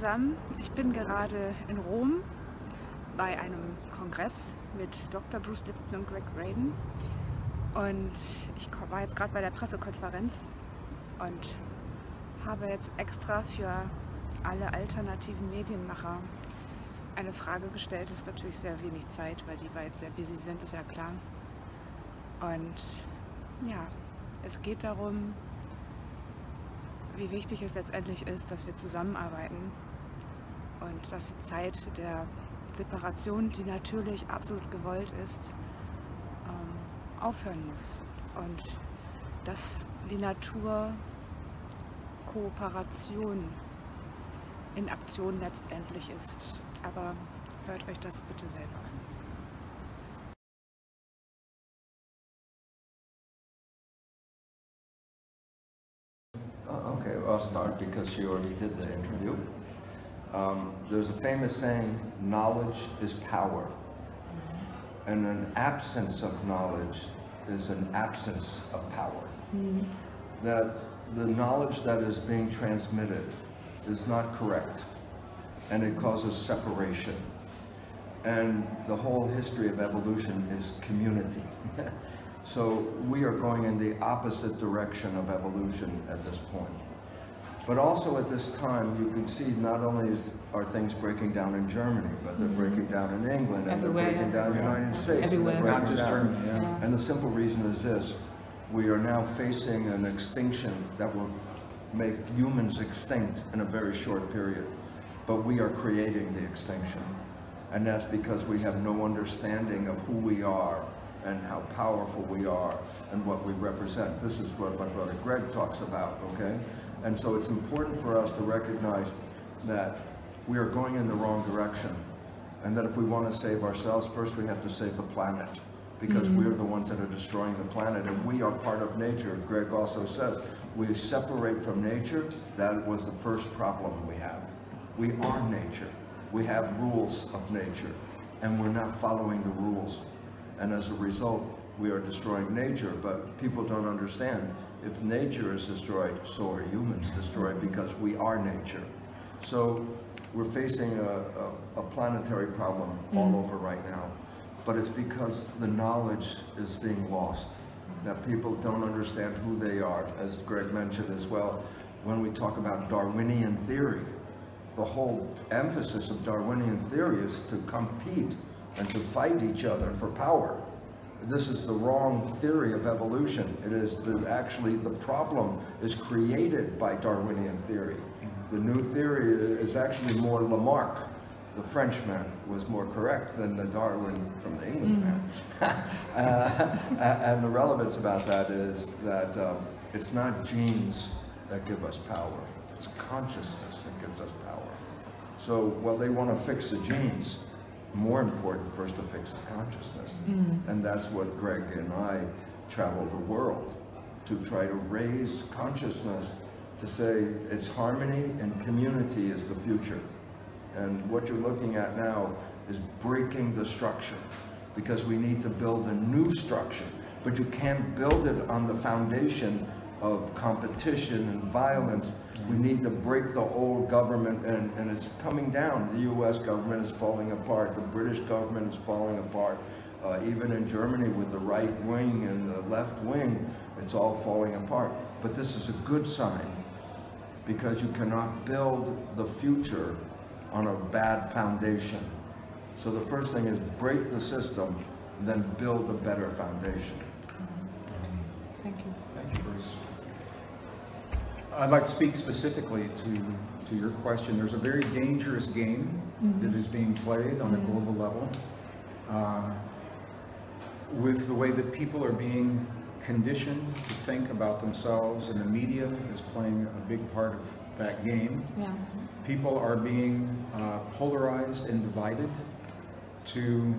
zusammen. Ich bin gerade in Rom bei einem Kongress mit Dr.Bruce, Lipton Gregg Braden und ich war jetzt gerade bei der Pressekonferenz und habe jetzt extra für alle alternativen Medienmacher eine Frage gestellt. Es ist natürlich sehr wenig Zeit, weil die beiden sehr busy sind, ist ja klar. Und ja, es geht darum, wie wichtig es letztendlich ist, dass wir zusammenarbeiten und dass die Zeit der Separation, die natürlich absolut gewollt ist, aufhören muss und dass die Natur Kooperation in Aktion letztendlich ist. Aber hört euch das bitte selber an. Okay, I'll start because she already did the interview. There's a famous saying, knowledge is power. And an absence of knowledge is an absence of power. That the knowledge that is being transmitted is not correct, and it causes separation. And the whole history of evolution is community. So we are going in the opposite direction of evolution at this point. But also at this time, you can see not only are things breaking down in Germany, but they're breaking down in England, and they're breaking down in the United States. Everywhere. Not just Germany, yeah. And the simple reason is this: we are now facing an extinction that will make humans extinct in a very short period. But we are creating the extinction. And that's because we have no understanding of who we are and how powerful we are and what we represent. This is what my brother Greg talks about, okay? And so it's important for us to recognize that we are going in the wrong direction, and that if we want to save ourselves, first we have to save the planet, because we're the ones that are destroying the planet, and we are part of nature. Greg also says, we separate from nature. That was the first problem we have. We are nature. We have rules of nature, and we're not following the rules. And as a result, we are destroying nature, but people don't understand. If nature is destroyed, so are humans destroyed, because we are nature. So we're facing a planetary problem all over right now, but it's because the knowledge is being lost, that people don't understand who they are, as Greg mentioned as well. When we talk about Darwinian theory, the whole emphasis of Darwinian theory is to compete and to fight each other for power. This is the wrong theory of evolution. It is actually the problem is created by Darwinian theory. The new theory is actually more Lamarck. The Frenchman was more correct than the Darwin from the Englishman. And the relevance about that is that it's not genes that give us power. It's consciousness that gives us power. So while they want to fix the genes, more important first to fix the consciousness. And that's what Greg and I travel the world to try to raise consciousness, to say it's harmony and community is the future. And what you're looking at now is breaking the structure, because we need to build a new structure, but you can't build it on the foundation of competition and violence. We need to break the old government, and it's coming down. The US government is falling apart. The British government is falling apart. Even in Germany with the right wing and the left wing, it's all falling apart. But this is a good sign, because you cannot build the future on a bad foundation. So the first thing is break the system, and then build a better foundation. Thank you. Thank you, Bruce. I'd like to speak specifically to your question. There's a very dangerous game that is being played on a global level with the way that people are being conditioned to think about themselves, and the media is playing a big part of that game. Yeah. People are being polarized and divided to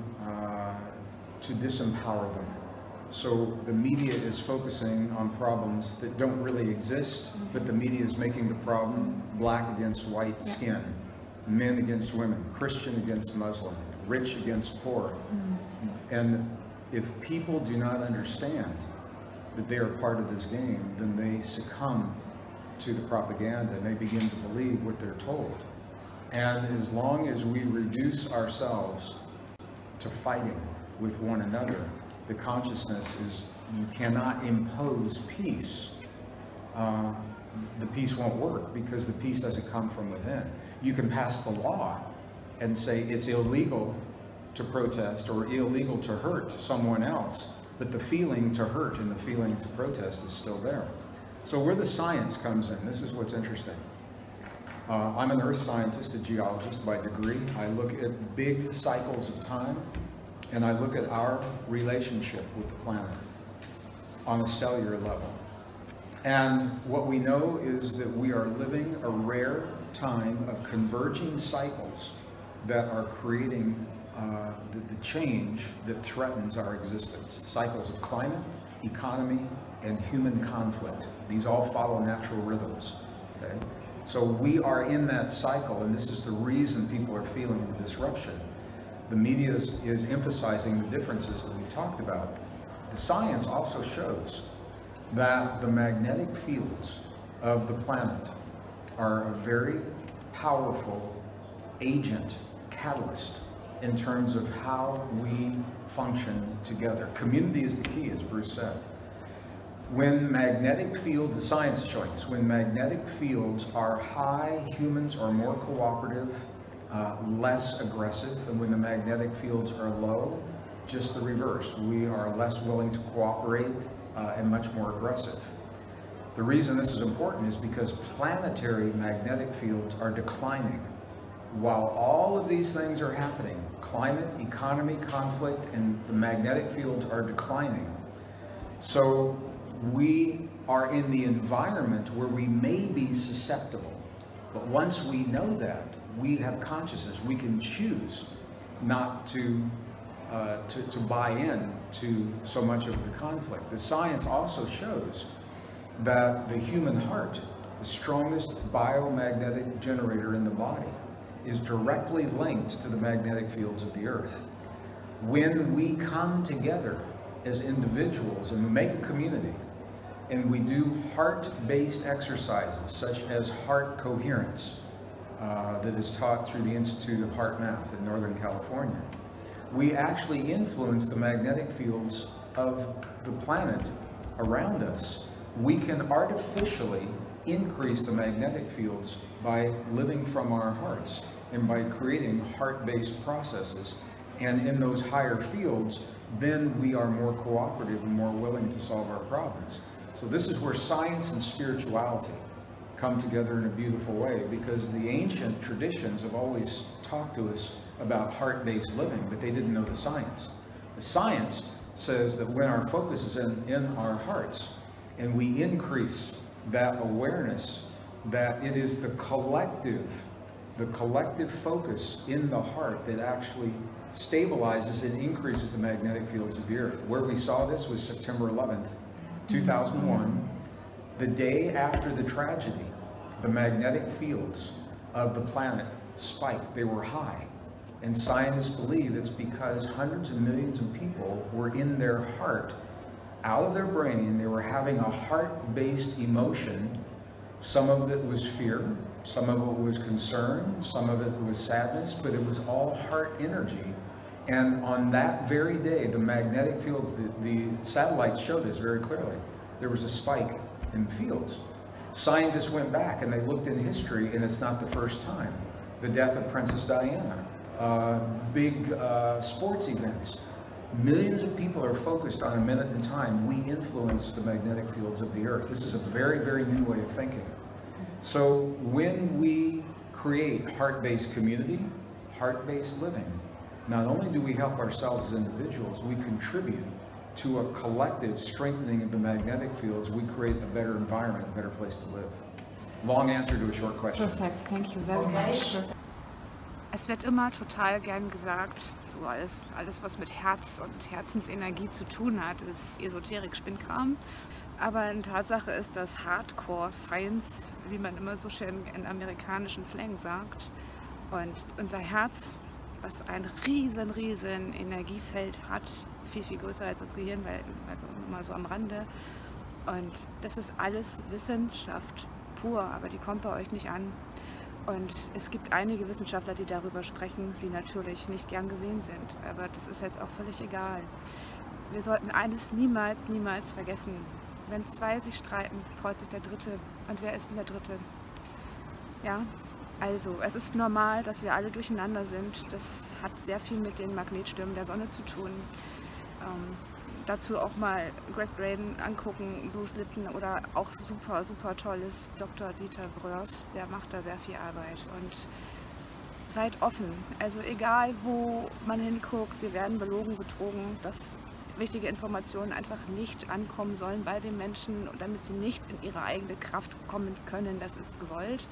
disempower them. So the media is focusing on problems that don't really exist, but the media is making the problem black against white skin, men against women, Christian against Muslim, rich against poor. And if people do not understand that they are part of this game, then they succumb to the propaganda and they begin to believe what they're told. And as long as we reduce ourselves to fighting with one another, the consciousness is, you cannot impose peace. The peace won't work because the peace doesn't come from within. You can pass the law and say it's illegal to protest or illegal to hurt someone else, but the feeling to hurt and the feeling to protest is still there. So where the science comes in, this is what's interesting. I'm an earth scientist, a geologist by degree. I look at big cycles of time, and I look at our relationship with the planet on a cellular level. And what we know is that we are living a rare time of converging cycles that are creating the change that threatens our existence. Cycles of climate, economy, and human conflict. These all follow natural rhythms. Okay? So we are in that cycle, and this is the reason people are feeling the disruption. The media is emphasizing the differences that we've talked about. The science also shows that the magnetic fields of the planet are a very powerful agent, catalyst, in terms of how we function together. Community is the key, as Bruce said. When magnetic field, the science is showing us, when magnetic fields are high, humans are more cooperative, less aggressive, and when the magnetic fields are low, just the reverse. We are less willing to cooperate and much more aggressive. The reason this is important is because planetary magnetic fields are declining. While all of these things are happening, climate, economy, conflict, and the magnetic fields are declining. So we are in the environment where we may be susceptible. But once we know that, we have consciousness. We can choose not to buy in to so much of the conflict. The science also shows that the human heart, the strongest biomagnetic generator in the body, is directly linked to the magnetic fields of the earth. When we come together as individuals and we make a community, and we do heart-based exercises such as heart coherence that is taught through the Institute of Heart Math in Northern California, we actually influence the magnetic fields of the planet around us. We can artificially increase the magnetic fields by living from our hearts and by creating heart-based processes. And in those higher fields, then we are more cooperative and more willing to solve our problems. So this is where science and spirituality come together in a beautiful way, because the ancient traditions have always talked to us about heart-based living, but they didn't know the science. The science says that when our focus is in our hearts and we increase that awareness, that it is the collective focus in the heart that actually stabilizes and increases the magnetic fields of the earth. Where we saw this was September 11th, 2001. The day after the tragedy, the magnetic fields of the planet spiked. They were high. And scientists believe it's because hundreds of millions of people were in their heart, out of their brain. They were having a heart-based emotion. Some of it was fear, some of it was concern, some of it was sadness, but it was all heart energy. And on that very day, the magnetic fields, the satellites showed this very clearly. There was a spike in the fields. Scientists went back and they looked in history, and it's not the first time. The death of Princess Diana, big sports events. Millions of people are focused on a minute in time. We influence the magnetic fields of the earth. This is a very, very new way of thinking. So when we create heart-based community, heart-based living, not only do we help ourselves as individuals, we contribute to a collective strengthening of the magnetic fields. We create a better environment, a better place to live. Long answer to a short question. Perfect, thank you very much. Es wird immer total gern gesagt, so alles was mit Herz und Herzensenergie zu tun hat, ist Esoterik, Spinnkram. Aber eine Tatsache ist, dass Hardcore Science, wie man immer so schön in amerikanischen Slang sagt, und unser Herz, was ein riesen Energiefeld hat, viel größer als das Gehirn, also mal so am Rande. Und das ist alles Wissenschaft pur, aber die kommt bei euch nicht an. Und es gibt einige Wissenschaftler, die darüber sprechen, die natürlich nicht gern gesehen sind. Aber das ist jetzt auch völlig egal. Wir sollten eines niemals vergessen. Wenn zwei sich streiten, freut sich der Dritte. Und wer ist denn der Dritte? Ja, also es ist normal, dass wir alle durcheinander sind. Das hat sehr viel mit den Magnetstürmen der Sonne zu tun. Dazu auch mal Gregg Braden angucken, Bruce Lipton oder auch super tolles Dr.Bruce, der macht da sehr viel Arbeit. Und seid offen, also egal wo man hinguckt, wir werden belogen, betrogen, dass wichtige Informationen einfach nicht ankommen sollen bei den Menschen, damit sie nicht in ihre eigene Kraft kommen können, das ist gewollt.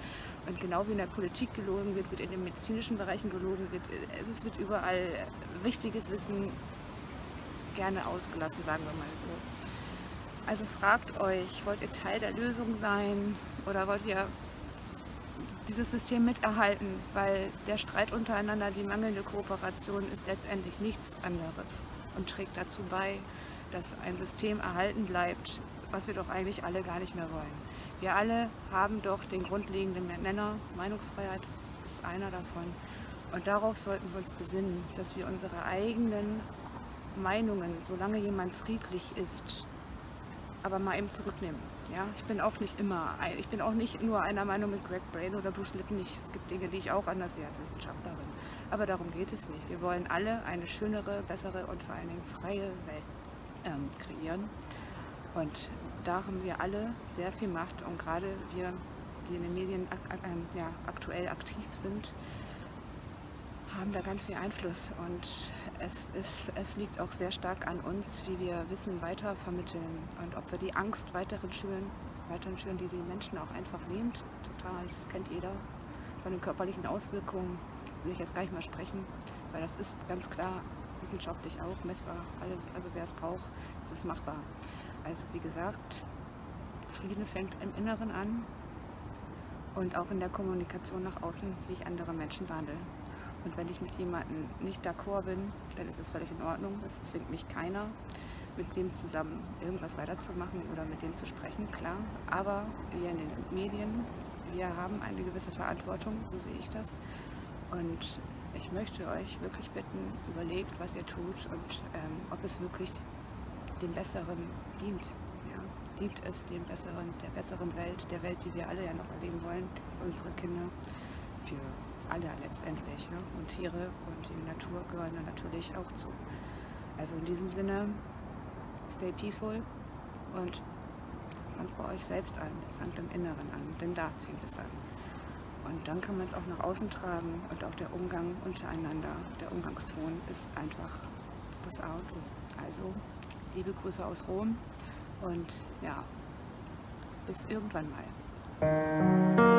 Und genau wie in der Politik gelogen wird in den medizinischen Bereichen gelogen wird, es wird überall wichtiges Wissen gerne ausgelassen, sagen wir mal so. Also fragt euch, wollt ihr Teil der Lösung sein oder wollt ihr dieses System miterhalten, weil der Streit untereinander, die mangelnde Kooperation ist letztendlich nichts anderes und trägt dazu bei, dass ein System erhalten bleibt, was wir doch eigentlich alle gar nicht mehr wollen. Wir alle haben doch den grundlegenden Nenner, Meinungsfreiheit ist einer davon. Und darauf sollten wir uns besinnen, dass wir unsere eigenen Meinungen, solange jemand friedlich ist, aber mal eben zurücknehmen. Ja? Ich bin auch nicht nur einer Meinung mit Gregg Braden oder Bruce Lipton nicht. Es gibt Dinge, die ich auch anders sehe als Wissenschaftlerin. Aber darum geht es nicht. Wir wollen alle eine schönere, bessere und vor allen Dingen freie Welt kreieren. Und da haben wir alle sehr viel Macht. Und gerade wir, die in den Medien aktuell aktiv sind, haben da ganz viel Einfluss. Und es liegt auch sehr stark an uns, wie wir Wissen weiter vermitteln und ob wir die Angst weiterhin schüren, die die Menschen auch einfach lähmt. Total, das kennt jeder. Von den körperlichen Auswirkungen will ich jetzt gar nicht mehr sprechen, weil das ist ganz klar wissenschaftlich auch messbar. Also wer es braucht, es ist machbar. Also wie gesagt, Frieden fängt im Inneren an und auch in der Kommunikation nach außen, wie ich andere Menschen behandle. Und wenn ich mit jemandem nicht d'accord bin, dann ist es völlig in Ordnung. Es zwingt mich keiner, mit dem zusammen irgendwas weiterzumachen oder mit dem zu sprechen, klar. Aber wir in den Medien, wir haben eine gewisse Verantwortung, so sehe ich das. Und ich möchte euch wirklich bitten, überlegt, was ihr tut und ob es wirklich dem Besseren dient. Ja? Dient es dem Besseren, der besseren Welt, der Welt, die wir alle ja noch erleben wollen, für unsere Kinder, für alle letztendlich. Ne? Und Tiere und die Natur gehören da natürlich auch zu. Also in diesem Sinne, stay peaceful und fangt bei euch selbst an, fangt im Inneren an, denn da fängt es an. Und dann kann man es auch nach außen tragen und auch der Umgang untereinander, der Umgangston ist einfach das Auto. Also liebe Grüße aus Rom und ja, bis irgendwann mal.